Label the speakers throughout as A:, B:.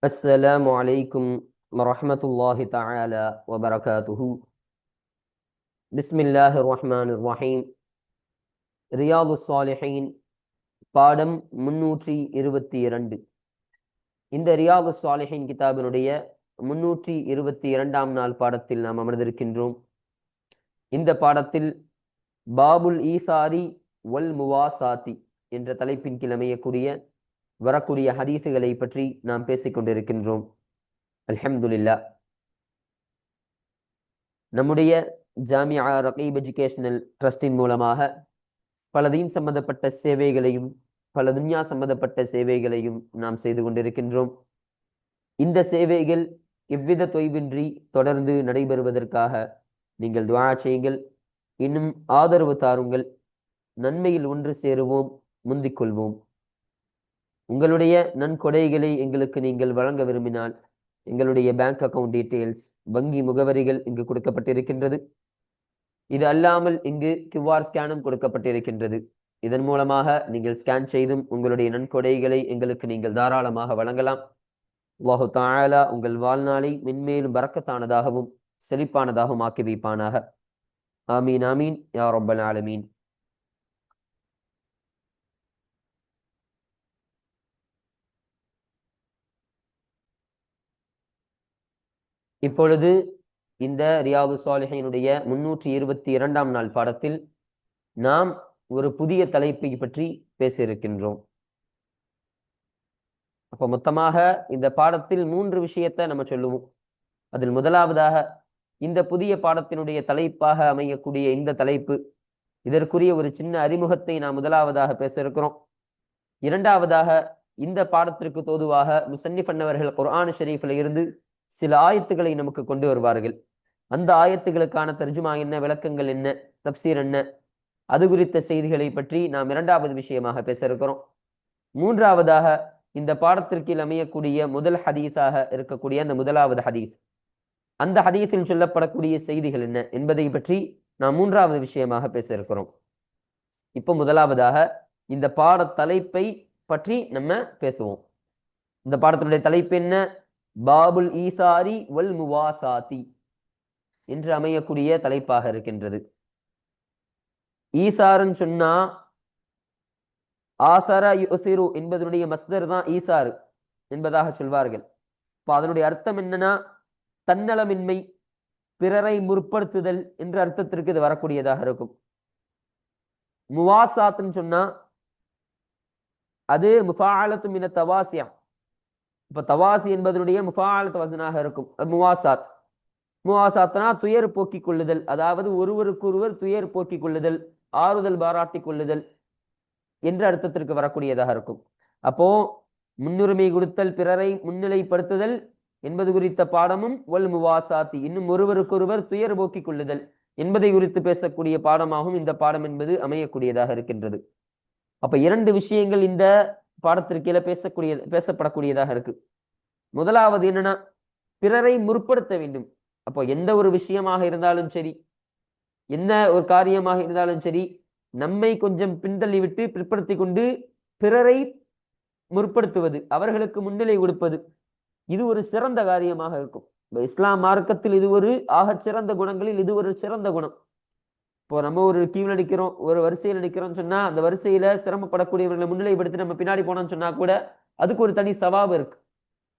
A: السلام عليكم ورحمة الله تعالى وبركاته. بسم الله الرحمن الرحيم. رياض الصالحين பாடம் 322. இந்த ரியாது சாலிஹின் கிதாபினுடைய 322ஆம் நாள் பாடத்தில் நாம் அமர்ந்திருக்கின்றோம். இந்த பாடத்தில் பாபுல் ஈசாரி வல் முவாசாத்தி என்ற தலைப்பின் கீழ் அமையக்கூடிய வரக்கூடிய ஹதீசுகளை பற்றி நாம் பேசிக்கொண்டிருக்கின்றோம். அல்ஹம்துலில்லாஹ். நம்முடைய ஜாமியா ரகீப் எஜுகேஷனல் ட்ரஸ்டின் மூலமாக பல தீன் சம்பந்தப்பட்ட சேவைகளையும் பல துன்யா சம்பந்தப்பட்ட சேவைகளையும் நாம் செய்து கொண்டிருக்கின்றோம். இந்த சேவைகள் எவ்வித தொய்வின்றி தொடர்ந்து நடைபெறுவதற்காக நீங்கள் துஆ செய்யுங்கள், இன்னும் ஆதரவு தாருங்கள். நன்மையில் ஒன்று சேருவோம், முந்திக் கொள்வோம். உங்களுடைய நன்கொடைகளை எங்களுக்கு நீங்கள் வழங்க விரும்பினால் எங்களுடைய பேங்க் அக்கவுண்ட் டீட்டெயில்ஸ், வங்கி முகவரிகள் இங்கு கொடுக்கப்பட்டிருக்கின்றது. இது அல்லாமல் இங்கு QR ஸ்கேனும் கொடுக்கப்பட்டிருக்கின்றது. இதன் மூலமாக நீங்கள் ஸ்கேன் செய்தும் உங்களுடைய நன்கொடைகளை எங்களுக்கு நீங்கள் தாராளமாக வழங்கலாம். அல்லாஹு தஆலா உங்கள் வாழ்நாளை மென்மேலும் பரக்கத்தானதாகவும் செழிப்பானதாகவும் ஆக்கி வைப்பானாக. ஆமீன் ஆமீன் யா ரப்பல் ஆலமீன். இப்பொழுது இந்த ரியாது சாலிஹினுடைய 322ஆம் நாள் பாடத்தில் நாம் ஒரு புதிய தலைப்பை பற்றி பேச இருக்கின்றோம். அப்ப மொத்தமாக இந்த பாடத்தில் 3 விஷயத்தை நம்ம சொல்லுவோம். அதில் முதலாவதாக இந்த புதிய பாடத்தினுடைய தலைப்பாக அமையக்கூடிய இந்த தலைப்பு, இதற்குரிய ஒரு சின்ன அறிமுகத்தை நாம் முதலாவதாக பேச இருக்கிறோம். இரண்டாவதாக இந்த பாடத்திற்கு தோதுவாக முசன்னிஃப் அன்னவர்கள் குர்ஆன் ஷரீஃபில் இருந்து சில ஆயத்துக்களை நமக்கு கொண்டு வருவார்கள். அந்த ஆயத்துகளுக்கான தர்ஜுமா என்ன, விளக்கங்கள் என்ன, தப்சீர் என்ன, அது குறித்த செய்திகளை பற்றி நாம் இரண்டாவது விஷயமாக பேச இருக்கிறோம். மூன்றாவதாக இந்த பாடத்திற்கு அமையக்கூடிய முதல் ஹதீஸாக இருக்கக்கூடிய அந்த முதலாவது ஹதீஸ், அந்த ஹதீஸில் சொல்லப்படக்கூடிய செய்திகள் என்ன என்பதை பற்றி நாம் மூன்றாவது விஷயமாக பேச இருக்கிறோம். இப்போ முதலாவதாக இந்த பாட தலைப்பை பற்றி நம்ம பேசுவோம். இந்த பாடத்தினுடைய தலைப்பு என்ன? பாபுல் ஈசாரி வல் முவாசாத்தி என்று அமையக்கூடிய தலைப்பாக இருக்கின்றது. ஈசாருன்னு சொன்னா ஆசர யுசிரு என்பதனுடைய மஸ்தர் தான் ஈசாரு என்பதாக சொல்வார்கள். இப்போ அதனுடைய அர்த்தம் என்னன்னா தன்னலமின்மை, பிறரை முற்படுத்துதல் என்ற அர்த்தத்திற்கு இது வரக்கூடியதாக இருக்கும். முவாசாத்துன்னு சொன்னா அது முஃபாஅலத்து மின தவாசியா. இப்ப தவாசி என்பதனுடைய முஃபாஅலத்து வசனாக இருக்கும். முவாசாத், முவாசாத்னா துயர் போக்கிக் கொள்ளுதல், அதாவது ஒருவருக்கொருவர் துயர் போக்கிக் கொள்ளுதல், ஆறுதல் பாராட்டிக் கொள்ளுதல் என்ற அர்த்தத்திற்கு வரக்கூடியதாக இருக்கும். அப்போ முன்னுரிமை கொடுத்தல், பிறரை முன்னிலைப்படுத்துதல் என்பது குறித்த பாடமும் வல் முவாசாத்தி, இன்னும் ஒருவருக்கொருவர் துயர் போக்கிக் கொள்ளுதல் என்பதை குறித்து பேசக்கூடிய பாடமாகவும் இந்த பாடம் என்பது அமையக்கூடியதாக இருக்கின்றது. அப்ப 2 விஷயங்கள் இந்த பாடத்திற்கீழ பேசப்படக்கூடியதாக இருக்கு. முதலாவது என்னன்னா பிறரை முற்படுத்த வேண்டும். அப்போ எந்த ஒரு விஷயமாக இருந்தாலும் சரி, என்ன ஒரு காரியமாக இருந்தாலும் சரி, நம்மை கொஞ்சம் பின்தள்ளி விட்டு பிற்படுத்தி கொண்டு பிறரை முற்படுத்துவது, அவர்களுக்கு முன்னிலை கொடுப்பது, இது ஒரு சிறந்த காரியமாக இருக்கும். இஸ்லாம் மார்க்கத்தில் இது ஒரு ஆகச் சிறந்த குணங்களில் இது ஒரு சிறந்த குணம். இப்போ நம்ம ஒரு கியூல நிற்கிறோம், ஒரு வரிசையில் நிற்கிறோம்னு சொன்னா அந்த வரிசையில சிரமப்படக்கூடியவர்களை முன்னிலைப்படுத்தி நம்ம பின்னாடி போனோம்னு சொன்னா கூட அதுக்கு ஒரு தனி சவாபு இருக்கு.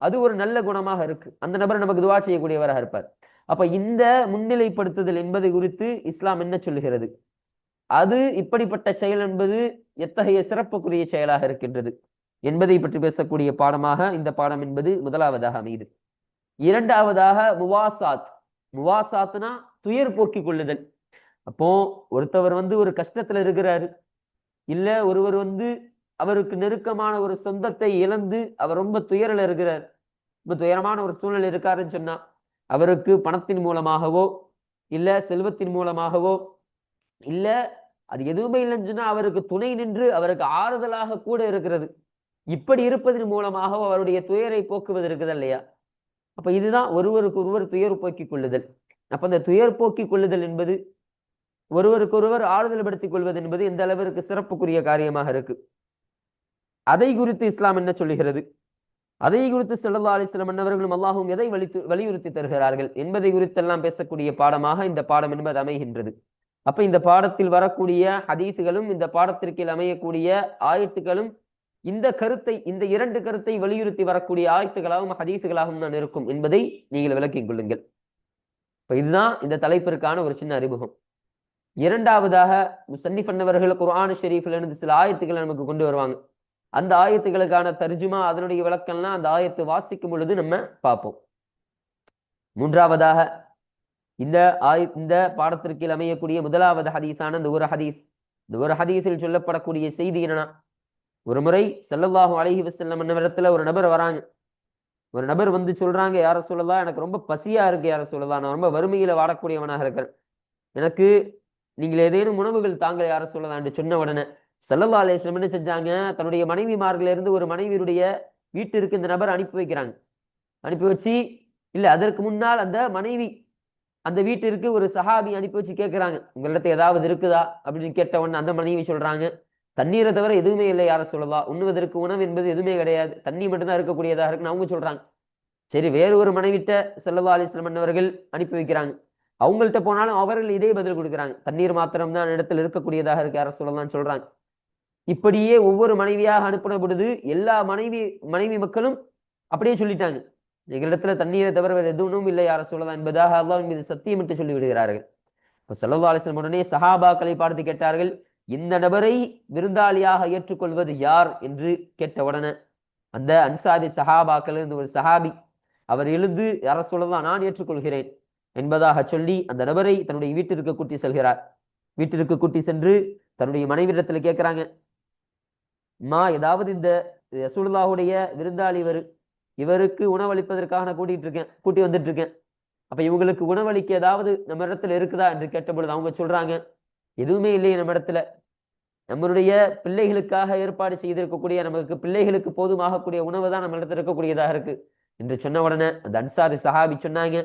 A: அது ஒரு நல்ல குணமாக இருக்கு. அந்த நபர் நமக்கு துவா செய்யக்கூடியவராக இருப்பார். அப்ப இந்த முன்னிலைப்படுத்துதல் என்பது குறித்து இஸ்லாம் என்ன சொல்லுகிறது? அது இப்படிப்பட்ட செயல் என்பது எத்தகைய சிறப்புக்குரிய செயலாக இருக்கின்றது என்பதை பற்றி பேசக்கூடிய பாடமாக இந்த பாடம் என்பது முதலாவதாக அமையுது. இரண்டாவதாக முவாசாத். முவாசாத்னா துயர் போக்கிக் கொள்ளுதல். அப்போ ஒருத்தவர் ஒரு கஷ்டத்துல இருக்கிறாரு, இல்ல ஒருவர் அவருக்கு நெருக்கமான ஒரு சொந்தத்தை இழந்து அவர் ரொம்ப துயரில் இருக்கிறார், ரொம்ப துயரமான ஒரு சூழ்நிலை இருக்காருன்னு சொன்னா அவருக்கு பணத்தின் மூலமாகவோ இல்ல செல்வத்தின் மூலமாகவோ இல்ல அது எதுவுமே இல்லைன்னு சொன்னா அவருக்கு துணை நின்று அவருக்கு ஆறுதலாக கூட இருக்கிறது, இப்படி இருப்பதன் மூலமாகவோ அவருடைய துயரை போக்குவது இருக்குது இல்லையா? அப்ப இதுதான் ஒருவருக்கு ஒருவர் துயர் போக்கிக் கொள்ளுதல். அப்ப இந்த துயர் போக்கிக் கொள்ளுதல் என்பது, ஒருவருக்கொருவர் ஆறுதல் படுத்திக் கொள்வது என்பது எந்த அளவிற்கு சிறப்புக்குரிய காரியமாக இருக்கு, அதை குறித்து இஸ்லாம் என்ன சொல்லுகிறது? அதை குறித்து ஸல்லல்லாஹு அலைஹி வஸல்லம் அன்னவர்களும் அல்லாஹும் எதை வலியுறுத்தி தருகிறார்கள் என்பதை குறித்தெல்லாம் பேசக்கூடிய பாடமாக இந்த பாடம் என்பது அமைகின்றது. அப்ப இந்த பாடத்தில் வரக்கூடிய ஹதீஸுகளும் இந்த பாடத்திற்கு அமையக்கூடிய ஆயத்துகளும் இந்த கருத்தை, இந்த இரண்டு கருத்தை வலியுறுத்தி வரக்கூடிய ஆயத்துகளாகவும் ஹதீஸுகளாகவும் தான் இருக்கும் என்பதை நீங்கள் விளக்கிக் கொள்ளுங்கள். இப்ப இதுதான் இந்த தலைப்பிற்கான ஒரு சின்ன அறிமுகம். இரண்டாவதாக முஸன்னிஃப் அன்னவர்கள் குர்ஆன் ஷரீஃப்ல இருந்து சில ஆயத்துக்களை நமக்கு கொண்டு வருவாங்க. அந்த ஆயத்துகளுக்கான தர்ஜுமா, அதனுடைய விளக்கம்லாம் அந்த ஆயத்து வாசிக்கும் பொழுது நம்ம பார்ப்போம். மூன்றாவதாக இந்த பாடத்திற்கு அமையக்கூடிய முதலாவது ஹதீஸான இந்த ஒரு ஹதீஸில் சொல்லப்படக்கூடிய செய்தி என்னன்னா, ஒரு முறை ஸல்லல்லாஹு அலைஹி வஸல்லம் இடத்துல ஒரு நபர் வராங்க. ஒரு நபர் வந்து சொல்றாங்க, யார ரசூலல்லாஹ், எனக்கு ரொம்ப பசியா இருக்கு யார ரசூலல்லாஹ், நான் ரொம்ப வறுமையில வாடக்கூடியவனாக இருக்கிறேன், எனக்கு நீங்கள் ஏதேனும் உணவுகள் தாங்க யார ரசூலல்லாஹ் என்று சொன்ன உடனே ஸல்லல்லாஹு அலைஹி வஸல்லம் என்ன செஞ்சாங்க, தன்னுடைய மனைவிமார்களில் இருந்து ஒரு மனைவியுடைய வீட்டிற்கு இந்த நபர் அனுப்பி வைக்கிறாங்க. அனுப்பி வச்சு, இல்ல அதற்கு முன்னால் அந்த மனைவி அந்த வீட்டிற்கு ஒரு சஹாபி அனுப்பி வச்சு கேட்கிறாங்க, உங்களிடத்த ஏதாவது இருக்குதா அப்படின்னு கேட்ட உடனே அந்த மனைவி சொல்றாங்க, தண்ணீரை தவிர எதுவுமே இல்லை யார சொல்லலாம், உண்ணுவதற்கு உணவு என்பது எதுவுமே கிடையாது, தண்ணி மட்டும்தான் இருக்கக்கூடியதாக இருக்குன்னு அவங்க சொல்றாங்க. சரி, வேறு ஒரு மனைவிட்ட ஸல்லல்லாஹு அலைஹி வஸல்லம் அவர்கள் அனுப்பி வைக்கிறாங்க. அவங்கள்ட்ட போனாலும் அவர்கள் இதே பதில் கொடுக்குறாங்க, தண்ணீர் மாத்திரம் தான் இடத்துல இருக்கக்கூடியதாக இருக்கு யார சொல்லலாம்னு சொல்றாங்க. இப்படியே ஒவ்வொரு மனைவியாக அனுப்பின பொழுது எல்லா மனைவி மக்களும் அப்படியே சொல்லிட்டாங்க, எங்களிடத்துல தண்ணீரை தவிர வேறு எதுவும் இல்லை யார சொல்லலாம் என்பதாக அல்லாஹ்வின் மீது சத்தியமிட்டு சொல்லி விடுகிறார்கள். இப்போ ஸல்லல்லாஹு அலைஹி வஸல்லம் உடனே சஹாபாக்களை பார்த்து கேட்டார்கள், இந்த நபரை விருந்தாளியாக ஏற்றுக்கொள்வது யார் என்று கேட்ட உடனே அந்த அன்சாரி சஹாபாக்கள் இருந்து ஒரு சஹாபி அவர் எழுந்து யார சொல்லலாம், நான் ஏற்றுக்கொள்கிறேன் என்பதாக சொல்லி அந்த நபரை தன்னுடைய வீட்டிற்கு கூட்டி செல்கிறார். வீட்டிற்கு கூட்டி சென்று தன்னுடைய மனைவியிடத்துல கேட்கிறாங்க, ஏதாவது இந்த ரசூலுல்லாஹுடைய விருந்தாளி இவருக்கு உணவளிப்பதற்காக நான் கூட்டி வந்துட்டு இருக்கேன், அப்ப இவங்களுக்கு உணவளிக்க ஏதாவது நம்ம இடத்துல இருக்குதா என்று கேட்ட பொழுது அவங்க சொல்றாங்க, எதுவுமே இல்லையே நம்ம இடத்துல, நம்மளுடைய பிள்ளைகளுக்காக ஏற்பாடு செய்திருக்கக்கூடிய, நமக்கு பிள்ளைகளுக்கு போதுமாகக்கூடிய உணவு தான் நம்ம இடத்துல இருக்கக்கூடியதாக இருக்கு என்று சொன்ன உடனே அந்த அன்சாரி சஹாபி சொன்னாங்க,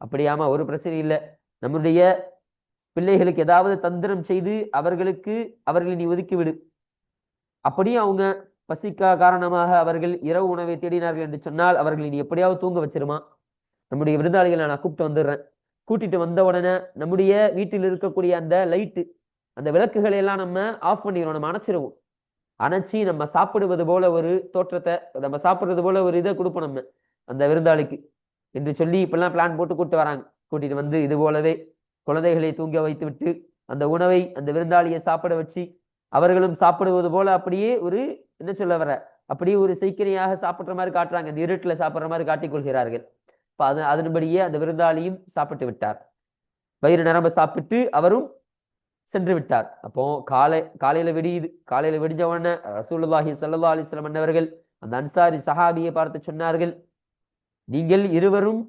A: அப்படியாமா, ஒரு பிரச்சனை இல்லை, நம்முடைய பிள்ளைகளுக்கு ஏதாவது தந்திரம் செய்து அவர்களை நீ ஒதுக்கிவிடு, அப்படியே அவங்க பசிக்கா காரணமாக அவர்கள் இரவு உணவை தேடினார்கள் என்று சொன்னால் அவர்களை நீ எப்படியாவது தூங்க வச்சிருமா, நம்முடைய விருந்தாளிகளை நான் கூப்பிட்டு வந்துடுறேன், கூட்டிட்டு வந்த உடனே நம்முடைய வீட்டில் இருக்கக்கூடிய அந்த லைட்டு, அந்த விளக்குகளை எல்லாம் நம்ம ஆஃப் பண்ணிடுவோம், நம்ம அணைச்சிருவோம், அணைச்சி நம்ம சாப்பிடுவது போல ஒரு தோற்றத்தை, நம்ம சாப்பிடுறது போல ஒரு இதை கொடுப்போம் நம்ம அந்த விருந்தாளிக்கு என்று சொல்லி இப்பெல்லாம் பிளான் போட்டு கூப்பிட்டு வராங்க. கூட்டிட்டு வந்து இது போலவே குழந்தைகளை தூங்க வைத்து விட்டு அந்த உணவை அந்த விருந்தாளியை சாப்பிட வச்சு அவர்களும் சாப்பிடுவது போல அப்படியே ஒரு என்ன சொல்ல வர, அப்படியே ஒரு சைக்கிணையாக சாப்பிட்ற மாதிரி காட்டுறாங்க, இந்த இருட்டுல சாப்பிட்ற மாதிரி காட்டிக் கொள்கிறார்கள். அதன்படியே அந்த விருந்தாளியும் சாப்பிட்டு விட்டார், வயிறு நிரம்ப சாப்பிட்டு அவரும் சென்று விட்டார். அப்போ காலையில விடியுது. காலையில விடிஞ்ச உடனே ரசூலுல்லாஹி ஸல்லல்லாஹு அலைஹி வஸல்லம் அன்னவர்கள் அந்த அன்சாரி சஹாபியை பார்த்து சொன்னார்கள், நீங்கள் இருவரும்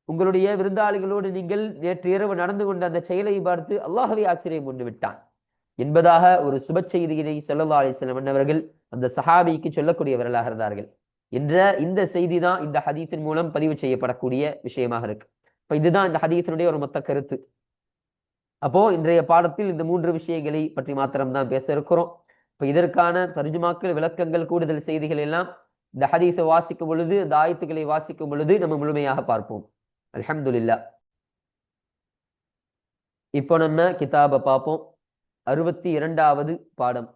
A: உங்களுடைய விருந்தாளிகளோடு நீங்கள் நேற்று இரவு நடந்து கொண்ட அந்த செயலை பார்த்து அல்லாஹ்வே ஆச்சரியம் கொண்டு விட்டான் என்பதாக ஒரு சுப செய்தியினை ஸல்லல்லாஹு அலைஹி வஸல்லம் அன்னவர்கள் அந்த சஹாபிக்கு சொல்லக்கூடியவர்களாக இருந்தார்கள் என்ற இந்த செய்தி தான் இந்த ஹதீஸின் மூலம் பதிவு செய்யப்படக்கூடிய விஷயமாக இருக்கு. இப்ப இதுதான் இந்த ஹதீஸினுடைய ஒரு மொத்த கருத்து. அப்போ இன்றைய பாடத்தில் இந்த 3 விஷயங்களை பற்றி மாத்திரம்தான் பேச இருக்கிறோம். இப்ப இதற்கான தர்ஜுமாக்கள், விளக்கங்கள், கூடுதல் செய்திகள் எல்லாம் இந்த ஹதீஸை வாசிக்கும் பொழுது, இந்த ஆயத்துக்களை வாசிக்கும் பொழுது நம்ம முழுமையாக பார்ப்போம். அல்ஹம்துலில்லாஹ். இப்போ நம்ம கிதாபை பார்ப்போம். 62வது பாடம்.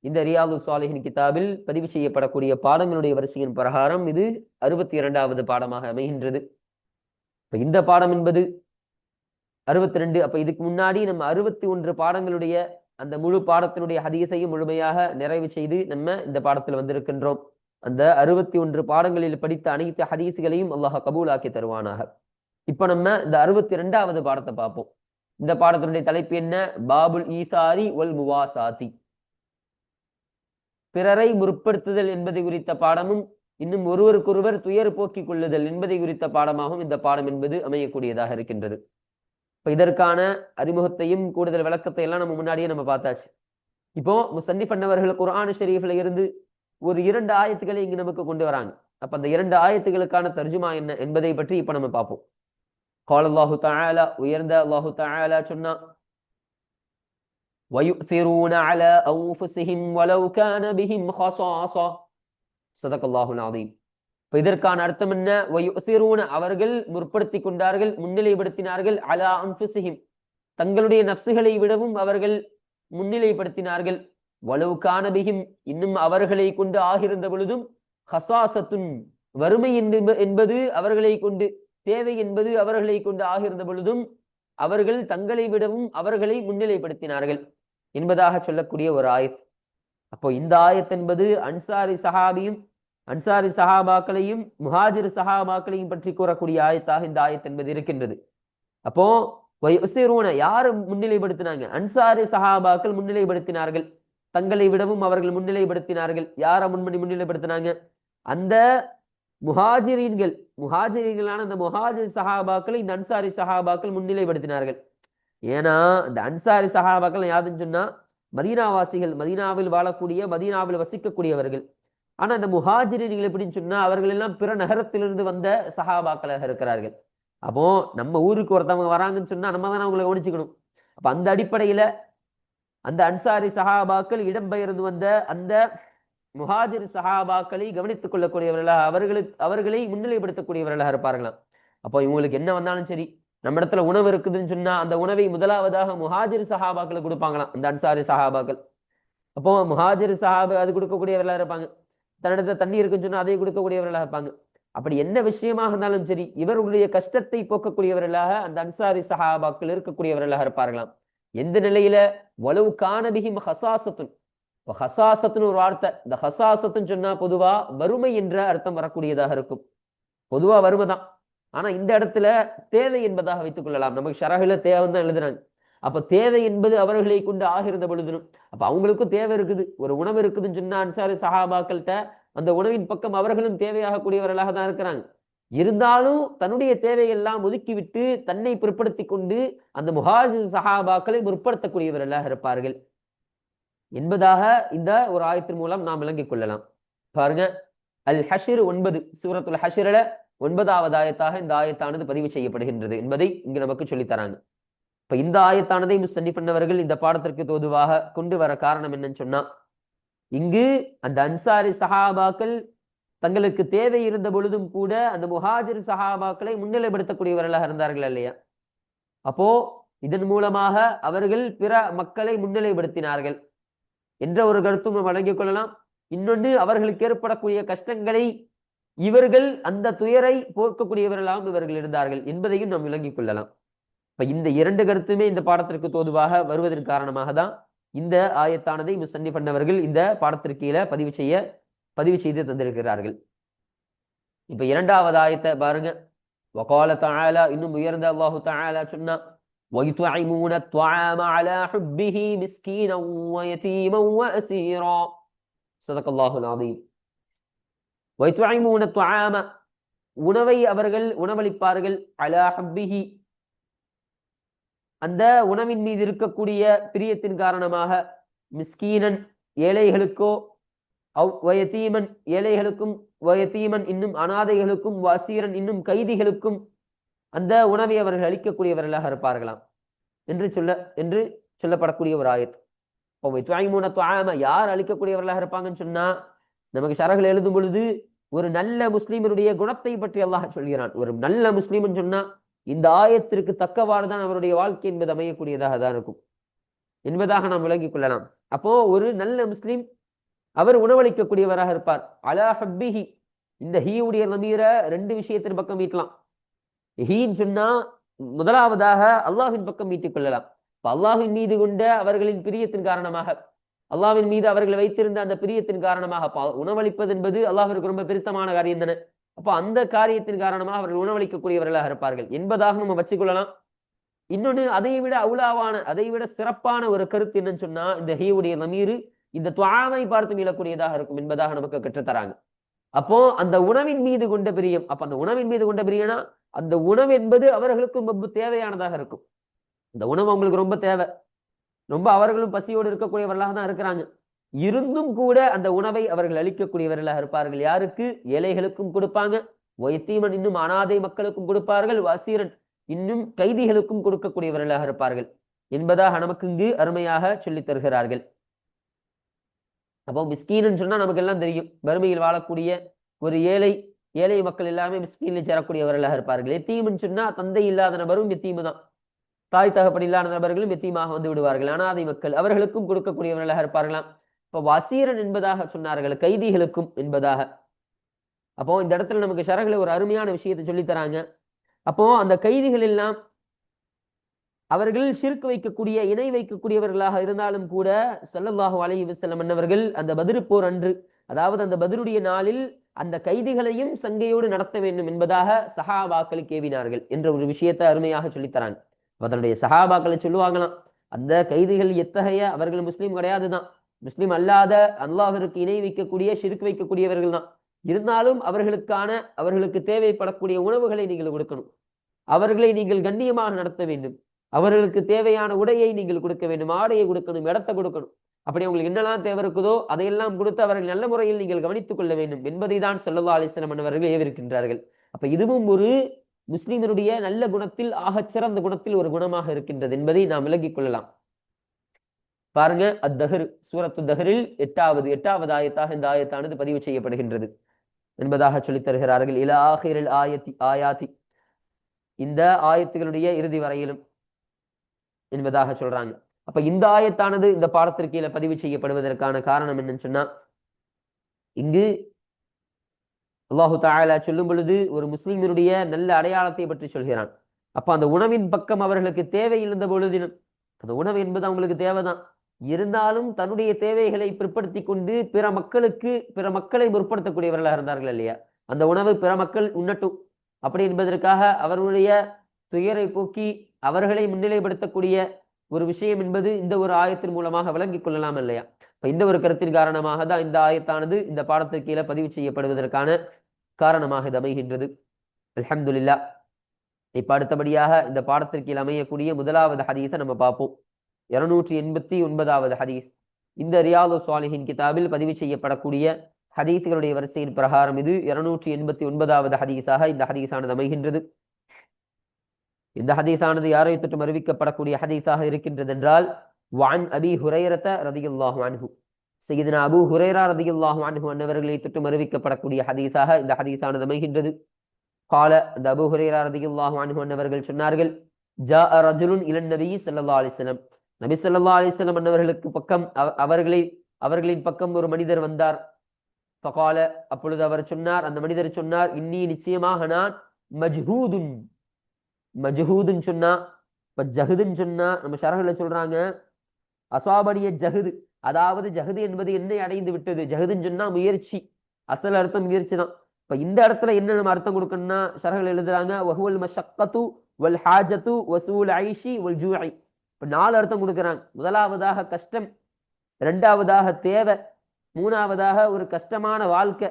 A: இந்த ரியாது ஸாலிஹின் கிதாபில் பதிவு செய்யப்படக்கூடிய பாடங்களுடைய வரிசையின் பிரகாரம் இது 62வது பாடமாக அமைகின்றது. இப்ப இந்த பாடம் என்பது 62. அப்ப இதுக்கு முன்னாடி நம்ம 61 பாடங்களுடைய அந்த முழு பாடத்தினுடைய ஹதீஸையும் முழுமையாக நிறைவு செய்து நம்ம இந்த பாடத்தில் வந்திருக்கின்றோம். அந்த 61 பாடங்களில் படித்த அனைத்து ஹதீஸுகளையும் அல்லாஹ் கபூலாக்கி தருவானாக. இப்ப நம்ம இந்த 62வது பாடத்தை பார்ப்போம். இந்த பாடத்தினுடைய தலைப்பு என்ன? பாபுல் ஈசாரி வல் முவாசாதி. பிறரை முற்படுத்துதல் என்பதை குறித்த பாடமும், இன்னும் ஒருவருக்கொருவர் துயர் போக்கிக் கொள்ளுதல் என்பதை குறித்த பாடமாகவும் இந்த பாடம் என்பது அமையக்கூடியதாக இருக்கின்றது. இப்ப இதற்கான அறிமுகத்தையும் கூடுதல் விளக்கத்தை எல்லாம் நம்ம முன்னாடியே நம்ம பார்த்தாச்சு. இப்போ முஸன்னிஃப் அன்னவர்கள் குர்ஆன் ஷரீஃப்ல இருந்து ஒரு 2 ஆயத்துக்களை இங்கு நமக்கு கொண்டு வராங்க. அப்ப அந்த 2 ஆயத்துகளுக்கான தர்ஜுமா என்ன என்பதை பற்றி இப்ப நம்ம பார்ப்போம். قال الله تعالى, உயர்ந்த அல்லாஹு தஆலா சொன்னா, وَيُؤْثِرُونَ عَلَى أَنفُسِهِمْ وَلَوْ كَانَ بِهِمْ خَصَاصَةٌ. صدق الله العظيم. இப்ப இதற்கான அர்த்தம் என்ன? வயுசிரூன அவர்கள் முற்படுத்தி கொண்டார்கள், முன்னிலைப்படுத்தினார்கள், அலா அன்ஃபுஸிஹிம் தங்களுடைய நப்சுகளை விடவும் அவர்கள் முன்னிலைப்படுத்தினார்கள், வலவு கானபிஹிம் இன்னும் அவர்களை கொண்டு ஆகியிருந்த பொழுதும், ஹசாசத்துன் வறுமை என்பது அவர்களை கொண்டு, தேவை என்பது அவர்களை கொண்டு ஆகியிருந்த பொழுதும் அவர்கள் தங்களை விடவும் அவர்களை முன்னிலைப்படுத்தினார்கள் என்பதாக சொல்லக்கூடிய ஒரு ஆயத். அப்போ இந்த ஆயத் என்பது அன்சாரி சஹாபியும் அன்சாரி சஹாபாக்களையும் முஹாஜிர் சஹாபாக்களையும் பற்றி கூறக்கூடிய ஆயத்தாக இந்த ஆயத் என்பது இருக்கின்றது. அப்போ யாரு முன்னிலைப்படுத்தினாங்க? அன்சாரி சஹாபாக்கள் முன்னிலைப்படுத்தினார்கள், தங்களை விடவும் அவர்கள் முன்னிலைப்படுத்தினார்கள். யார முன்னிலைப்படுத்தினாங்க? அந்த முஹாஜிரீன்களான அந்த முஹாஜிர் சஹாபாக்களை இந்த அன்சாரி சஹாபாக்கள் முன்னிலைப்படுத்தினார்கள். ஏன்னா இந்த அன்சாரி சஹாபாக்கள் யாருன்னு சொன்னா மதீனாவாசிகள், மதீனாவில் வாழக்கூடிய, மதீனாவில் வசிக்கக்கூடியவர்கள். ஆனா இந்த முஹாஜிரீன்கள் எப்படின்னு சொன்னா அவர்கள் எல்லாம் பிற நகரத்திலிருந்து வந்த சஹாபாக்களாக இருக்கிறார்கள். அப்போ நம்ம ஊருக்கு ஒருத்தவங்க வராங்கன்னு சொன்னா நம்ம தான் அவங்களை கவனிச்சுக்கணும். அப்ப அந்த அடிப்படையில அந்த அன்சாரி சஹாபாக்கள் இடம்பெயர்ந்து வந்த அந்த முஹாஜிர் சஹாபாக்களை கவனித்துக் கொள்ளக்கூடியவர்களாக, அவர்களை முன்னிலைப்படுத்தக்கூடியவர்களாக இருப்பார்களாம். அப்போ இவங்களுக்கு என்ன வந்தாலும் சரி, நம்ம இடத்துல உணவு இருக்குதுன்னு சொன்னா அந்த உணவை முதலாவதாக முஹாஜிர் சஹாபாக்களை கொடுப்பாங்களாம் இந்த அன்சாரி சஹாபாக்கள். அப்போ முஹாஜிர் சஹாபா அது கொடுக்கக்கூடியவர்களாக இருப்பாங்க. தன்னிடத்துல தண்ணி இருக்குன்னு சொன்னா அதை கொடுக்கக்கூடியவர்களாக இருப்பாங்க. அப்படி என்ன விஷயமாக இருந்தாலும் சரி இவர்களுடைய கஷ்டத்தை போக்கக்கூடியவர்களாக அந்த அன்சாரி சஹாபாக்கள் இருக்கக்கூடியவர்களாக இருப்பார்களாம். எந்த நிலையில? வலவு கானபிஹிம் ஹசாசத்துன். ஹசாசத்துன்னு ஒரு வார்த்தை, இந்த ஹசாசத்துன்னு சொன்னா பொதுவா வறுமை என்ற அர்த்தம் வரக்கூடியதாக இருக்கும். பொதுவா வறுமை தான். ஆனா இந்த இடத்துல தேவை என்பதாக வைத்துக் கொள்ளலாம். நமக்கு ஷரஹில தேவைன்னு தான் எழுதுறாங்க. அப்ப தேவை என்பது அவர்களை கொண்டு ஆகிருந்த பொழுதும், அப்ப அவங்களுக்கும் தேவை இருக்குது, ஒரு உணவு இருக்குதுன்னு சொன்னா அன்சாரி சஹாபாக்கள்கிட்ட அந்த உணவின் பக்கம் அவர்களும் தேவையாக கூடியவர்களாக தான் இருக்கிறாங்க. இருந்தாலும் தன்னுடைய தேவையெல்லாம் ஒதுக்கிவிட்டு தன்னை பிற்படுத்தி கொண்டு அந்த முஹாஜிர் சஹாபாக்களை முற்படுத்தக்கூடியவர்களாக இருப்பார்கள் என்பதாக இந்த ஒரு ஆயத்தின் மூலம் நாம் விளங்கிக் கொள்ளலாம். பாருங்க, அல் ஹஷர் 9, சூரத்துல் ஹஷர்ல 9வது ஆயத்தாக இந்த ஆயத்தானது பதிவு செய்யப்படுகின்றது என்பதை இங்கு நமக்கு சொல்லித்தராங்க. இப்ப இந்த ஆயத்தானதை முஸ்தன்னிஃப் பண்ணவர்கள் இந்த பாடத்திற்கு தோதுவாக கொண்டு வர காரணம் என்னன்னு சொன்னா, இங்கு அந்த அன்சாரி சஹாபாக்கள் தங்களுக்கு தேவை இருந்த பொழுதும் கூட அந்த முஹாஜிர் சஹாபாக்களை முன்னிலைப்படுத்தக்கூடியவர்களாக இருந்தார்கள் இல்லையா? அப்போ இதன் மூலமாக அவர்கள் பிற மக்களை முன்னிலைப்படுத்தினார்கள் என்ற ஒரு கருத்தும் நாம் வழங்கிக் கொள்ளலாம். இன்னொன்று, அவர்களுக்கு ஏற்படக்கூடிய கஷ்டங்களை இவர்கள் அந்த துயரை போக்கக்கூடியவர்களாகவும் இவர்கள் இருந்தார்கள் என்பதையும் நாம் விளங்கிக் கொள்ளலாம். இப்ப இந்த இரண்டு கருத்துமே இந்த பாடத்திற்கு தோதுவாக வருவதற்கு காரணமாக தான் இந்த ஆயத்தானதை முஸ்தன்னிஃப் பண்ணவர்கள் இந்த பாடத்திற்கு கீழே பதிவு செய்து தந்திருக்கிறார்கள். இப்ப இரண்டாவது ஆயத்தை பாருங்க. வகால தஆலா, இன்னும் உயர்ந்த அல்லாஹு தஆலா சொன்னா, وَيُطْعِمُونَ الطَّعَامَ عَلَى حُبِّهِ مِسْكِينًا وَيَتِيمًا وَأَسِيرًا. صدق الله العظيم. وَيُطْعِمُونَ الطَّعَامَ உணவை அவர்கள் உணவளிப்பார்கள், அலா ஹுப்பிஹி அந்த உணவின் மீது இருக்கக்கூடிய பிரியத்தின் காரணமாக, மிஸ்கீனன் ஏழைகளுக்கோ, வயதீமன் ஏழைகளுக்கும், வயதீமன் இன்னும் அனாதைகளுக்கும், வசீரன் இன்னும் கைதிகளுக்கும் அந்த உணவை அவர்கள் அளிக்கக்கூடியவர்களாக இருப்பார்களாம் என்று சொல்லப்படக்கூடிய ஒரு ஆயத். யார் அளிக்கக்கூடியவர்களாக இருப்பாங்கன்னு சொன்னா, நமக்கு ஷரஹ்ல எழுதும் பொழுது ஒரு நல்ல முஸ்லிமனுடைய குணத்தை பற்றி அல்லாஹ் சொல்கிறான். ஒரு நல்ல முஸ்லிம்னு சொன்னா இந்த ஆயத்திற்கு தக்கவாறு தான் அவருடைய வாழ்க்கை என்பது அமையக்கூடியதாக தான் இருக்கும் என்பதாக நாம் விளங்கிக் கொள்ளலாம். அப்போ ஒரு நல்ல முஸ்லிம் அவர் உணவளிக்கக்கூடியவராக இருப்பார். அலா ஹப்பிஹி, இந்த ஹீவுடைய நமீர ரெண்டு விஷயத்தின் பக்கம் மீட்டலாம். ஹீன்னு சொன்னா முதலாவதாக அல்லாஹின் பக்கம் மீட்டிக் கொள்ளலாம். அல்லாஹின் மீது கொண்ட அவர்களின் பிரியத்தின் காரணமாக, அல்லாஹ்வின் மீது அவர்கள் வைத்திருந்த அந்த பிரியத்தின் காரணமாக உணவளிப்பது என்பது அல்லாஹ்விற்கு ரொம்ப பிரித்தமான காரியம் தானே. அப்ப அந்த காரியத்தின் காரணமாக அவர்கள் உணவளிக்கக்கூடியவர்களாக இருப்பார்கள் என்பதாக நம்ம வச்சுக்கொள்ளலாம். இன்னொன்னு, அதை விட அவுலாவான, அதை விட சிறப்பான ஒரு கருத்து என்னன்னு சொன்னா, இந்த ஹீவுடைய நமீரு இந்த துஆமை பார்த்து மீளக்கூடியதாக இருக்கும் என்பதாக நமக்கு கற்றுத்தராங்க. அப்போ அந்த உணவின் மீது கொண்ட பிரியம், அப்ப அந்த உணவின் மீது கொண்ட பிரியனா அந்த உணவு என்பது அவர்களுக்கு ரொம்ப தேவையானதாக இருக்கும். அந்த உணவு அவங்களுக்கு ரொம்ப தேவை, ரொம்ப அவர்களும் பசியோடு இருக்கக்கூடியவர்களாக தான் இருக்கிறாங்க. இருந்தும் கூட அந்த உணவை அவர்கள் அளிக்கக்கூடியவர்களாக இருப்பார்கள். யாருக்கு? ஏழைகளுக்கும் கொடுப்பாங்க, வயத்தீமன் இன்னும் அனாதை மக்களுக்கும் கொடுப்பார்கள், வசீரன் இன்னும் கைதிகளுக்கும் கொடுக்கக்கூடியவர்களாக இருப்பார்கள் என்பதாக நமக்கு இங்கு அருமையாக சொல்லித் தருகிறார்கள். அப்போ மிஸ்கீன் சொன்னா நமக்கு எல்லாம் தெரியும், வறுமையில் வாழக்கூடிய ஒரு ஏழை, ஏழை மக்கள் எல்லாமே மிஸ்கீனில் சேரக்கூடியவர்களாக இருப்பார்கள். எத்தீம்னு சொன்னா தந்தை இல்லாத நபரும் எத்தீமு தான், தாய் தகப்பன் இல்லாத நபர்களும் எத்தீமாக வந்து விடுவார்கள். அனாதை மக்கள் அவர்களுக்கும் கொடுக்கக்கூடியவர்களாக இருப்பார்களாம். இப்ப வசீரன் என்பதாக சொன்னார்கள், கைதிகளுக்கும் என்பதாக. அப்போ இந்த இடத்துல நமக்கு ஷரஹ்ல ஒரு அருமையான விஷயத்தை சொல்லித் தராங்க. அப்போ அந்த கைதிகள் எல்லாம் அவர்கள் ஷிர்க் வைக்கக்கூடிய, இணை வைக்கக்கூடியவர்களாக இருந்தாலும் கூட ஸல்லல்லாஹு அலைஹி வஸல்லம் அன்னவர்கள் அந்த பத்ர் போர் அன்று, அதாவது அந்த பத்ருடைய நாளில் அந்த கைதிகளையும் சங்கையோடு நடத்த வேண்டும் என்பதாக சஹாபாக்களுக்கு ஏவினார்கள் என்ற ஒரு விஷயத்தை அருமையாக சொல்லித் தராங்க. அதனுடைய சஹாபாக்களை சொல்லுவாங்களாம், அந்த கைதிகள் எத்தகைய, அவர்கள் முஸ்லீம் கிடையாதுதான், முஸ்லீம் அல்லாத அல்லாஹ்விற்கு இணை வைக்கக்கூடிய ஷிர்க் வைக்கக்கூடியவர்கள் தான். இருந்தாலும் அவர்களுக்கு தேவைப்படக்கூடிய உணவுகளை நீங்கள் கொடுக்கணும், அவர்களை நீங்கள் கண்ணியமாக நடத்த வேண்டும், அவர்களுக்கு தேவையான உடையை நீங்கள் கொடுக்க வேண்டும், ஆடையை கொடுக்கணும், இடத்தை கொடுக்கணும். அப்படி உங்களுக்கு என்னெல்லாம் தேவை இருக்குதோ அதையெல்லாம் கொடுத்து அவர்கள் நல்ல முறையில் நீங்கள் கவனித்துக் கொள்ள வேண்டும் என்பதை தான் ஸல்லல்லாஹு அலைஹி வஸல்லம் அவர்கள் ஏவிருக்கின்றார்கள். அப்ப இதுவும் ஒரு முஸ்லிமருடைய நல்ல குணத்தில் ஆகச்சிறந்த குணத்தில் ஒரு குணமாக இருக்கின்றது என்பதை நாம் விளங்கிக் கொள்ளலாம். பாருங்க, அத்தஹர் சூரத்து தஹரில் எட்டாவது ஆயத்தாக இந்த ஆயத்தானது பதிவு செய்யப்படுகின்றது என்பதாக சொல்லித் தருகிறார்கள். இலா ஆகிரில் ஆயாத்தி, இந்த ஆயத்துகளுடைய இறுதி வரையிலும் என்பதாக சொல்றாங்க. அப்ப இந்த ஆயத்தானது இந்த பாடத்திற்கு கீழே பதிவு செய்யப்படுவதற்கான காரணம் என்னன்னு சொன்னா, இங்கு அல்லாஹு தஆலா சொல்லும் பொழுது ஒரு முஸ்லிமினுடைய நல்ல அடையாளத்தை பற்றி சொல்கிறான். அப்ப அந்த உணவின் பக்கம் அவர்களுக்கு தேவை இருந்த பொழுதிலும், அந்த உணவு என்பது அவங்களுக்கு தேவைதான், இருந்தாலும் தன்னுடைய தேவைகளை பிற்படுத்தி கொண்டு பிற மக்களை முற்படுத்தக்கூடியவர்களாக இருந்தார்கள் இல்லையா, அந்த உணவு பிற மக்கள் உண்ணட்டும் அப்படி என்பதற்காக அவர்களுடைய துயரை போக்கி அவர்களை முன்னிலைப்படுத்தக்கூடிய ஒரு விஷயம் என்பது இந்த ஒரு ஆயத்தின் மூலமாக விளங்கிக் கொள்ளலாம் இல்லையா. இப்ப இந்த ஒரு கருத்தின் காரணமாக தான் இந்த ஆயத்தானது இந்த பாடத்திற்கு கீழே பதிவு செய்யப்படுவதற்கான காரணமாக இது அமைகின்றது. அல்ஹம்துலில்லாஹ். இப்ப அடுத்தபடியாக இந்த பாடத்திற்கு கீழ் அமையக்கூடிய முதலாவது ஹதீஸை நம்ம பார்ப்போம். 289வது ஹதீஸ். இந்த ரியாது ஸாலிஹின் கிதாபில் பதிவு செய்யப்படக்கூடிய ஹதீஸ்களுடைய வரிசையின் பிரகாரம் இது 289வது ஹதீஸாக இந்த ஹதீஸானது அமைகின்றது. இந்த ஹதீஸானது யாரை தொற்றும் அறிவிக்கப்படக்கூடிய ஹதீஸாக இருக்கின்றது என்றால், வஅன் அபீ ஹுரைரத ரலியல்லாஹு அன்ஹு, சய்யிதுனா அபூ ஹுரைரா ரலியல்லாஹு அன்ஹு அன்னவர்களை தொற்றும் அறிவிக்கப்படக்கூடிய ஹதீஸாக இந்த ஹதீஸானது அமைகின்றது. கால, அந்த அபூ ஹுரைரா ரலியல்லாஹு அன்ஹு அன்னவர்கள் சொன்னார்கள், ஜாஅ ரஜுலுன் இலன் நபி ஸல்லல்லாஹு அலைஹி வஸல்லம், நபி ஸல்லல்லாஹு அலைஹி வஸல்லம் அன்னவர்களுக்கு பக்கம் அவர்களின் பக்கம் ஒரு மனிதர் வந்தார். ஃபகால, அப்பொழுது அவர் சொன்னார், அந்த மனிதர் சொன்னார், இன்னி நிச்சயமாக நான் மஜ்ஹூதுன்னு சொன்னா, இப்ப ஜஹதுன்னு சொன்னா நம்ம ஷரஹ்ல சொல்றாங்க அஸ்வாபனிய ஜஹது, அதாவது ஜஹது என்பது என்னை அடைந்து விட்டது. ஜஹதுன்னு சொன்னா முயற்சி, அசல் அர்த்தம் முயற்சி தான். இப்ப இந்த இடத்துல என்ன நம்ம அர்த்தம் கொடுக்கணும்னா ஷரஹ்ல எழுதுறாங்க, வஹுவல் மஷக்கத்து வல் ஹாஜத்து வசூல் ஐஷி வல் ஜூஇ. இப்ப 4 அர்த்தம் கொடுக்குறாங்க. முதலாவதாக கஷ்டம், இரண்டாவதாக தேவை, மூணாவதாக ஒரு கஷ்டமான வாழ்க்கை,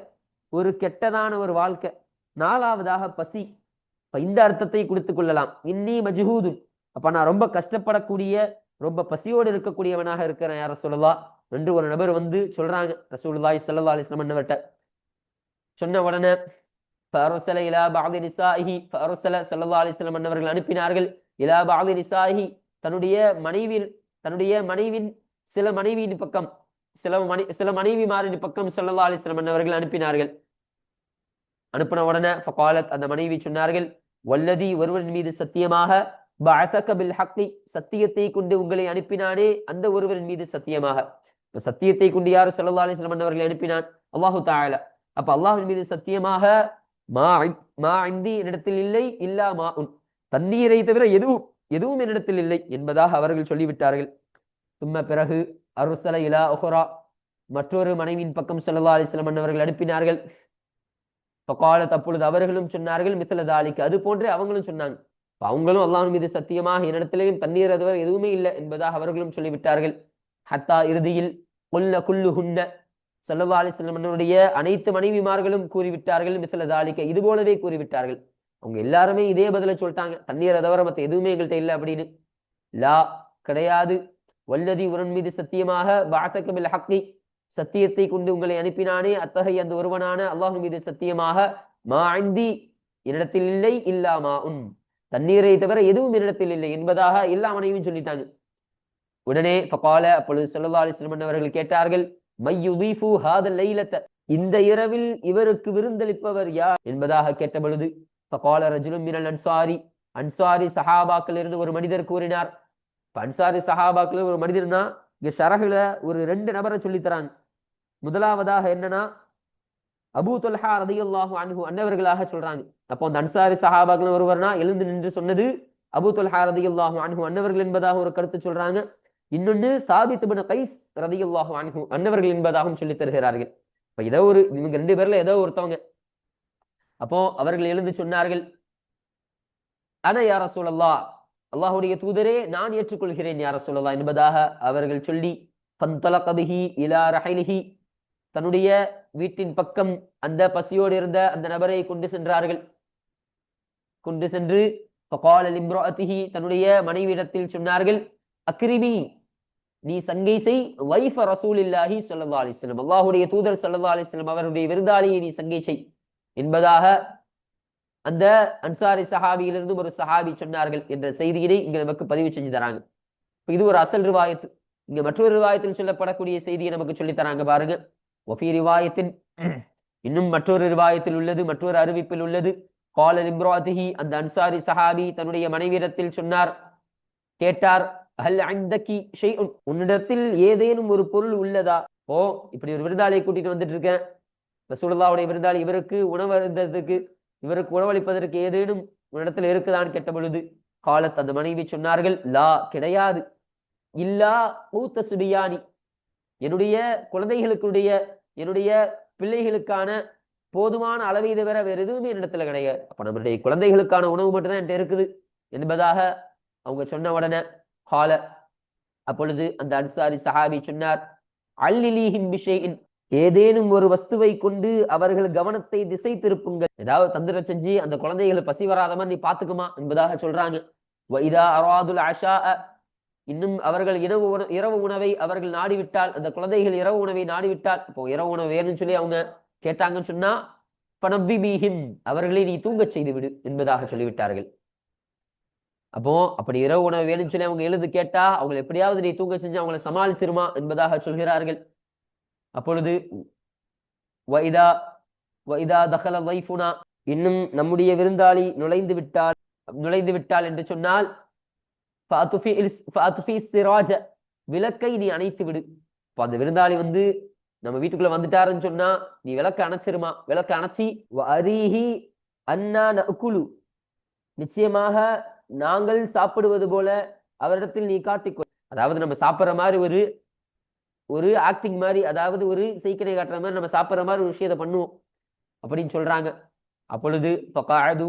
A: ஒரு கெட்டதான ஒரு வாழ்க்கை, நாலாவதாக பசி. இந்த அர்த்தத்தை கொடுத்துக் கொள்ளலாம். இன்னி மஜ்ஹூது, அப்ப நான் ரொம்ப கஷ்டப்படக்கூடிய, ரொம்ப பசியோடு இருக்கக்கூடியவனாக இருக்கிறேன் யா ரசூலுல்லாஹ் என்று ஒரு நபர் வந்து சொல்றாங்க ரசூலுல்லாஹி ஸல்லல்லாஹு அலைஹி வஸல்லம் அன்னவர்ட்ட. சொன்ன உடனே ஃபஅர்ஸல இலா பஅதி நிசாஇஹி, ஃபஅர்ஸல ஸல்லல்லாஹு அலைஹி வஸல்லம் அன்னவர்கள் அனுப்பினார்கள், இலா பஅதி நிசாஇஹி, தன்னுடைய மனைவியின் சில மனைவியின் பக்கம், சில மனைவிமாரின் பக்கம் ஸல்லல்லாஹு அலைஹி வஸல்லம் அன்னவர்கள் அனுப்பினார்கள். அனுப்பின உடனே ஃபகாலத், அந்த மனைவி சொன்னார்கள், வல்லதி, ஒருவரின் மீது சத்தியமாக, பஅஸக பில் ஹக்கி, சத்தியத்தை கொண்டு உங்களை அனுப்பினானே அந்த ஒருவரின் மீது சத்தியமாக. சத்தியத்தை கொண்டு யார் ஸல்லல்லாஹு அலைஹி வஸல்லம் அவர்களை அனுப்பினான்? அல்லாஹு தஆலா. அப்ப அல்லாஹ்வின் மீது சத்தியமாக, மா இந்தி என்னிடத்தில் இல்லை, இல்லா மாஉன், தண்ணீரை தவிர எதுவும் என்னிடத்தில் இல்லை என்பதாக அவர்கள் சொல்லிவிட்டார்கள். சும்ம, பிறகு, அர்ஸல இலா உஹ்ரா, மற்றொரு மனைவியின் பக்கம் ஸல்லல்லாஹு அலைஹி வஸல்லம் அவர்கள் அனுப்பினார்கள். ஃபகாலத், அப்பொழுது அவர்களும் சொன்னார்கள், மிஸ்ல தாலிக, அது போன்றே அவங்களும் சொன்னாங்க. அவங்களும் அல்லாஹ்வின் மீது சத்தியமாக என்னிடத்திலேயும் தண்ணீர் அதுவரை எதுவுமே இல்லை என்பதாக அவர்களும் சொல்லிவிட்டார்கள். ஹத்தா, இறுதியில், குல்லுஹுன்ன, ஸல்லல்லாஹு அலைஹி வஸல்லம் அனைத்து மனைவிமார்களும் கூறிவிட்டார்கள், மிஸ்ல தாலிக, இது போலவே கூறிவிட்டார்கள். அவங்க எல்லாருமே இதே பதில சொல்லிட்டாங்க, தண்ணீர் தவிர மற்ற எதுவுமே எங்கள்கிட்ட இல்லை அப்படின்னு. லா, கிடையாது. வல்லதி, உரன் மீது சத்தியமாக, பஅஸக பில் ஹக்கி, சத்தியத்தை கொண்டு உங்களை அனுப்பினானே அத்தகைய அந்த ஒருவனான அல்லாஹ் மீது சத்தியமாக, மா இந்தி என்னிடத்தில் இல்லை, இல்லா மாஉன், தண்ணீரை தவிர எதுவும் என்னிடத்தில் இல்லை என்பதாக எல்லா மனைவியும் சொல்லிட்டாங்க. உடனே ஃபகால, அப்பொழுது ஸல்லல்லாஹு அலைஹி வஸல்லம் அவர்கள் கேட்டார்கள், மை யுதீஃபு ஹாதல் லைலத, இந்த இரவில் இவருக்கு விருந்தளிப்பவர் யார் என்பதாக கேட்ட பொழுது ஃபகால ரஜுலும் மினல் அன்சாரி, அன்சாரி சஹாபாக்கள் இருந்து ஒரு மனிதர் கூறினார். அன்சாரி சஹாபாக்கள் ஒரு மனிதர்னா இங்க ஷரஹுல ஒரு 2 நபரை சொல்லித்தராங்க. முதலாவதாக என்னன்னா அபூ தொல்ஹா ரலியல்லாஹு அன்ஹு அன்னவர்களாக சொல்றாங்க. அப்போ அந்த அன்சாரி சஹாபாக்கள் ஒருவர்னா எழுந்து நின்று சொன்னது அபூ தொல்ஹா ரலியல்லாஹு அன்ஹு அன்னவர்கள் என்பதாக ஒரு கருத்து சொல்றாங்க. இன்னொன்னு சாபித் இப்னு கைஸ் ரலியல்லாஹு அன்ஹு அன்னவர்கள் என்பதாகவும் சொல்லி தருகிறார்கள். இப்ப ஏதோ ஒரு இவங்க 2 பேர்ல ஏதோ ஒருத்தவங்க. அப்போ அவர்கள் எழுந்து சொன்னார்கள், அன யா ரசூலல்லாஹ், அல்லாஹ்வுடைய தூதரே நான் ஏற்றுக்கொள்கிறேன் யா ரசூலல்லாஹ் என்பதாக அவர்கள் சொல்லி ஃபந்தலக பிஹி இலா ரஹிலிஹி, தன்னுடைய வீட்டின் பக்கம் அந்த பசியோடு இருந்த அந்த நபரை கொண்டு சென்றார்கள். கொண்டு சென்று ஃபகால லிம்ராஅத்திஹி, தன்னுடைய மனைவியிடத்தில் சொன்னார்கள், அக்ரிமி, நீ சங்கை செய், வைஃப ரசூலில்லாஹி ஸல்லல்லாஹு அலைஹி வஸல்லம், அல்லாஹ்வுடைய தூதர் ஸல்லல்லாஹு அலைஹி வஸல்லம் அவருடைய விருந்தாளியை நீ சங்கை செய் என்பதாக அந்த அன்சாரி சஹாபியிலிருந்து ஒரு சஹாபி சொன்னார்கள் என்ற செய்தியினை இங்க நமக்கு பதிவு செஞ்சு தராங்க. இது ஒரு அசல் ரிவாயத்து. இங்க மற்றொரு ரிவாயத்தில் சொல்லப்படக்கூடிய செய்தியை நமக்கு சொல்லி தராங்க பாருங்க. ஒஃபி ரிவாயத்தின், இன்னும் மற்றொரு ரிவாயத்தில் உள்ளது, மற்றொரு அறிவிப்பில் உள்ளது, கால லிம்ராஅத்திஹி, அந்த அன்சாரி சஹாபி தன்னுடைய மனைவியிடத்தில் சொன்னார், கேட்டார், ஹல் அந்தகி ஷைஉன், உன்னிடத்தில் ஏதேனும் ஒரு பொருள் உள்ளதா? ஓ, இப்படி ஒரு விருந்தாளியை கூட்டிட்டு வந்துட்டு இருக்கேன், ரசூலுல்லாஹ்வுடைய விருந்தாளி, இவருக்கு உணவு அருந்ததுக்கு, இவருக்கு உணவளிப்பதற்கு ஏதேனும் உன்னிடத்தில் இருக்குதான்னு கேட்ட பொழுது காலத், அந்த மனைவி சொன்னார்கள், லா, கிடையாது, இல்லா ஊத்த சுபியானி, என்னுடைய குழந்தைகளுக்குடைய, என்னுடைய பிள்ளைகளுக்கான போதுமான அளவை தவிர வேற எதுவுமே என்னிடத்துல கிடையாது. அப்ப நம்மளுடைய குழந்தைகளுக்கான உணவு மட்டும்தான் என்கிட்ட இருக்குது என்பதாக அவங்க சொன்ன உடனே கால, அப்பொழுது அந்த அன்சாரி சஹாபி சொன்னார், அல்லிலீஹின் பிஷைஇன், ஏதேனும் ஒரு வஸ்துவை கொண்டு அவர்கள் கவனத்தை திசை திருப்புங்கள், ஏதாவது தந்திர செஞ்சு அந்த குழந்தைகள் பசி வராத மாதிரி நீ பாத்துக்குமா என்பதாக சொல்றாங்க. வைதா அராதுல் அஷா, இன்னும் அவர்கள் இரவு உணவை அவர்கள் நாடிவிட்டால், அந்த குழந்தைகள் இரவு உணவை நாடிவிட்டால், இப்போ இரவு உணவு வேணும்னு சொல்லி அவங்க கேட்டாங்கன்னு சொன்னா பனபிபிஹிம், அவர்களை நீ தூங்கச் செய்து விடு என்பதாக சொல்லிவிட்டார்கள். அப்போ அப்படி இரவு உணவு வேணும்னு சொல்லி அவங்க எழுந்து கேட்டா அவங்களை எப்படியாவது நீ தூங்க செஞ்சு அவங்களை சமாளிச்சிருமா என்பதாக சொல்கிறார்கள். அப்பொழுது வைதா வைதா தகல வைஃபுனா, இன்னும் நம்முடைய விருந்தாளி நுழைந்து விட்டால் என்று சொன்னால் விளக்கை நீ அணைத்து விடு. இப்போ அந்த விருந்தாளி வந்து நம்ம வீட்டுக்குள்ள வந்துட்டாருன்னு சொன்னா நீ விளக்க அணைச்சிருமா, விளக்க அணைச்சி அரீஹி அன்னா நகுலு, நிச்சயமாக நாங்கள் சாப்பிடுவது போல அவரிடத்தில் நீ காட்டிக்கொள். அதாவது நம்ம சாப்பிட்ற மாதிரி ஒரு ஆக்டிங் மாதிரி, அதாவது ஒரு செய்கனை காட்டுற மாதிரி நம்ம சாப்பிட்ற மாதிரி ஒரு விஷயத்தை பண்ணுவோம் அப்படின்னு சொல்றாங்க. அப்பொழுது ஃபகாது,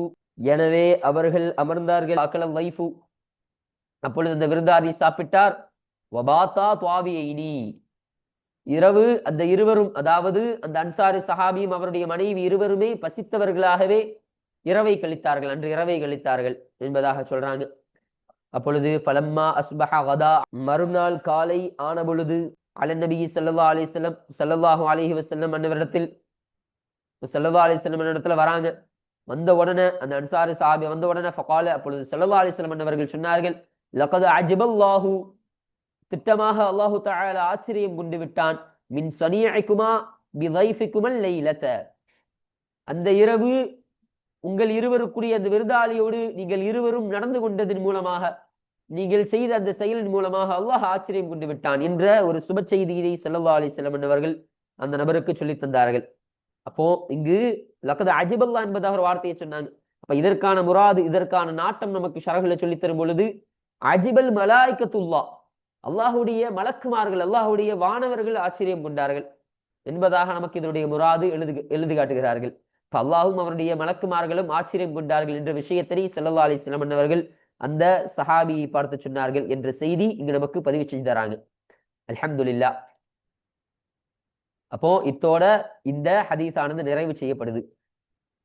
A: எனவே அவர்கள் அமர்ந்தார்கள். அக்கலம் வைஃபு, அப்பொழுது அந்த விருந்தாளி சாப்பிட்டார். வபாத்தா துவாபியைனி, இரவு அந்த இருவரும், அதாவது அந்த அன்சாரி சஹாபியும் அவருடைய மனைவி இருவருமே பசித்தவர்களாகவே இரவை கழித்தார்கள், அன்று இரவை கழித்தார்கள் என்பதாக சொல்றாங்க. அப்பொழுது ஃபலம்மா அஸ்பஹ கதா, மறுநாள் காலை ஆன பொழுது அலன் நபி ஸல்லல்லாஹு அலைஹி வஸல்லம், ஸல்லல்லாஹு அலைஹி வஸல்லம் அன்னவரிடத்தில், ஸல்லல்லாஹு அலைஹி வஸல்லம் இடத்துல வராங்க. வந்த உடனே அந்த அன்சாரி சஹாபி வந்த உடனே ஃபகால, அப்பொழுது ஸல்லல்லாஹு அலைஹி வஸல்லம் அன்னவர்கள் சொன்னார்கள், லகத் அஜபல்லாஹு, திட்டமாக அல்லாஹு தஆலா ஆச்சரியம் கொண்டு விட்டான், மின் சனீஇகுமா பிதைஃபிகுமல் லைலத, அந்த இரவு உங்கள் இருவருக்குரிய அந்த விருந்தாளியோடு நீங்கள் இருவரும் நடந்து கொண்டதன் மூலமாக, நீங்கள் செய்த அந்த செயலின் மூலமாக அல்லாஹ் ஆச்சரியம் கொண்டு விட்டான் என்ற ஒரு சுப செய்தியை ஸல்லல்லாஹு அலைஹி வஸல்லம் என்பவர்கள் அந்த நபருக்கு சொல்லி தந்தார்கள். அப்போ இங்கு லகத் அஜிபல்லா என்பதாக ஒரு வார்த்தையை சொன்னாங்க. அப்ப இதற்கான முராது, இதற்கான நாட்டம் நமக்கு ஷரஹ்ல சொல்லி தரும் பொழுது அஜிபல் மலாய்கத்துல்லா, அல்லாஹுடைய மலக்குமார்கள், அல்லாஹுடைய வானவர்கள் ஆச்சரியம் கொண்டார்கள் என்பதாக நமக்கு இதனுடைய முராது எழுதி காட்டுகிறார்கள். இப்ப அல்லாஹும் அவருடைய மலக்குமார்களும் ஆச்சரியம் கொண்டார்கள் என்ற விஷயத்தை ஸல்லல்லாஹு அலைஹி வஸல்லம் அவர்கள் அந்த சஹாபியை பார்த்து சொன்னார்கள் என்ற செய்தி இங்கு நமக்கு பதிவு செஞ்சு தராங்க. அல்ஹம்துலில்லாஹ். அப்போ இத்தோட இந்த ஹதீஸானது நிறைவு செய்யப்படுது.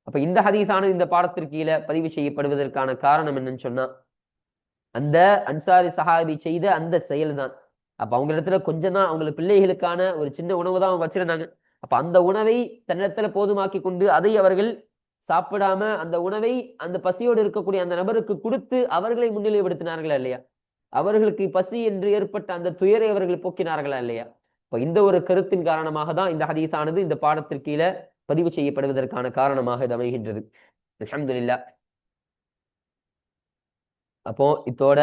A: அப்ப இந்த ஹதீஸானது இந்த பாடத்திற்கு கீழே பதிவு செய்யப்படுவதற்கான காரணம் என்னன்னு சொன்னா, அந்த அன்சாரி சஹாபி செய்த அந்த செயல் தான். அப்ப அவங்க இடத்துல கொஞ்சம் தான், அவங்களுக்கு பிள்ளைகளுக்கான ஒரு சின்ன உணவு தான் அவங்க வச்சிருந்தாங்க. அப்ப அந்த உணவை தன்னிடத்துல போதுமாக்கி கொண்டு அதை அவர்கள் சாப்பிடாம அந்த உணவை அந்த பசியோடு இருக்கக்கூடிய அந்த நபருக்கு கொடுத்து அவர்களை முன்னிலைப்படுத்தினார்களா இல்லையா? அவர்களுக்கு பசி என்று ஏற்பட்ட அந்த துயரை அவர்கள் போக்கினார்களா இல்லையா? இப்போ இந்த ஒரு கருத்தின் காரணமாக தான் இந்த ஹதீஸானது இந்த பாடத்திற்கு கீழே பதிவு செய்யப்படுவதற்கான காரணமாக இது அமைகின்றது. அல்ஹம்துலில்லாஹ். அப்போ இத்தோட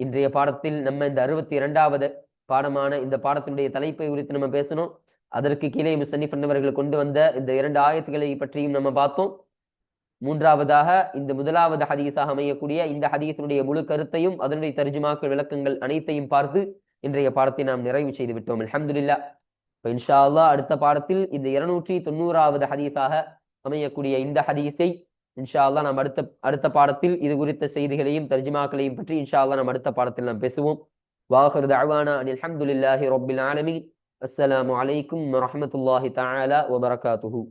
A: இன்றைய பாடத்தில் நம்ம இந்த 62வது பாடமான இந்த பாடத்தினுடைய தலைப்பை குறித்து நம்ம பேசணும். அதற்கு கீழே முசன்னிஃப் அவர்கள் கொண்டு வந்த இந்த 2 ஆயத்துக்களை பற்றியும் நம்ம பார்த்தோம். மூன்றாவதாக இந்த முதலாவது ஹதீஸாக அமையக்கூடிய இந்த ஹதீஸினுடைய முழு கருத்தையும் அதனுடைய தர்ஜுமாக்கள் விளக்கங்கள் அனைத்தையும் பார்த்து இன்றைய பாடத்தை நாம் நிறைவு செய்து விட்டோம். அல்ஹம்துலில்லாஹ். இப்போ இன்ஷா அல்லாஹ் அடுத்த பாடத்தில் இந்த 290வது ஹதீஸாக அமையக்கூடிய இந்த ஹதீஸை இன்ஷா அல்லாஹ் நாம் அடுத்த பாடத்தில் இது குறித்த செய்திகளையும் தர்ஜுமாக்களையும் பற்றி இன்ஷா அல்லாஹ் நாம் அடுத்த பாடத்தில் நாம் பேசுவோம். வாஹிரு தஅவானா அனில் ஹம்துலில்லாஹி ரப்பில் ஆலமீன். அஸ்ஸலாமு அலைக்கும் வரஹ்மத்துல்லாஹி தஆலா வபரகாத்துஹு.